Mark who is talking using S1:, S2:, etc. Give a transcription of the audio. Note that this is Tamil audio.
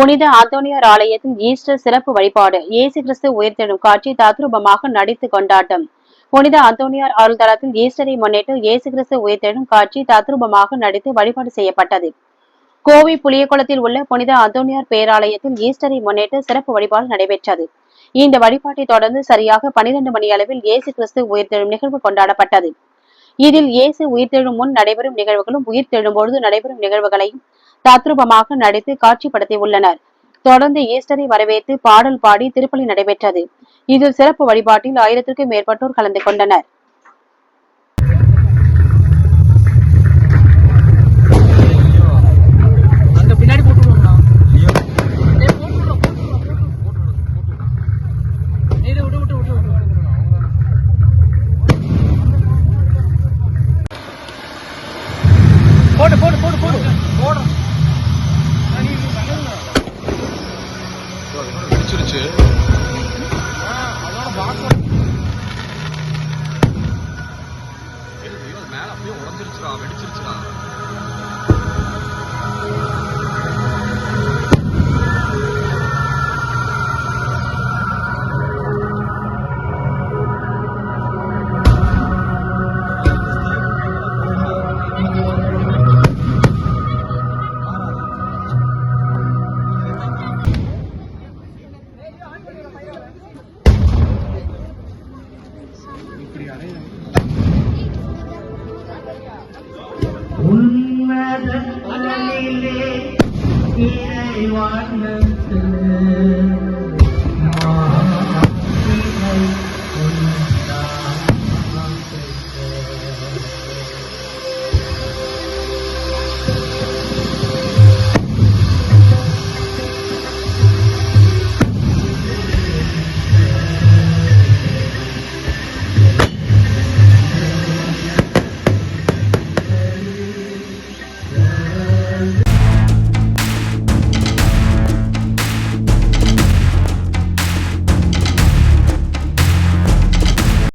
S1: புனித அந்தோனியார் ஆலயத்தில் ஈஸ்டர் சிறப்பு வழிபாடு. இயேசு கிறிஸ்து உயிர்த்தெழும் காட்சி தத்ரூபமாக நடித்து கொண்டாட்டம். புனித அந்தோனியார் அருள்தலத்தில் ஈஸ்டரை முன்னிட்டு இயேசு கிறிஸ்து உயிர்த்தெழும் காட்சி தத்ரூபமாக நடித்து வழிபாடு செய்யப்பட்டது. கோவை புளியகுளத்தில் உள்ள புனித அந்தோனியார் பேராலயத்தில் ஈஸ்டரை முன்னிட்டு சிறப்பு வழிபாடு நடைபெற்றது. இந்த வழிபாட்டை தொடர்ந்து சரியாக 12 மணி அளவில் இயேசு கிறிஸ்து உயிர்த்தெழும் நிகழ்வு கொண்டாடப்பட்டது. இதில் இயேசு உயிர்த்தெழும் முன் நடைபெறும் நிகழ்வுகளும் உயிர்த்தெழும்பொழுது நடைபெறும் நிகழ்வுகளையும் தத்ரூபமாக நடித்து காட்சிப்படுத்தி உள்ளனர். தொடர்ந்து ஈஸ்டரை வரவேற்று பாடல் பாடி திருப்பலி நடைபெற்றது. இதில் சிறப்பு வழிபாட்டில் 1000க்கும் மேற்பட்டோர் கலந்து கொண்டனர்.
S2: வெடிச்சிருச்சு. மேல அப்படியே உடஞ்சிருச்சுடா, வெடிச்சிருச்சுடா.
S3: உன்னதனிலே இறைவானத்து மாசினை உண்டாக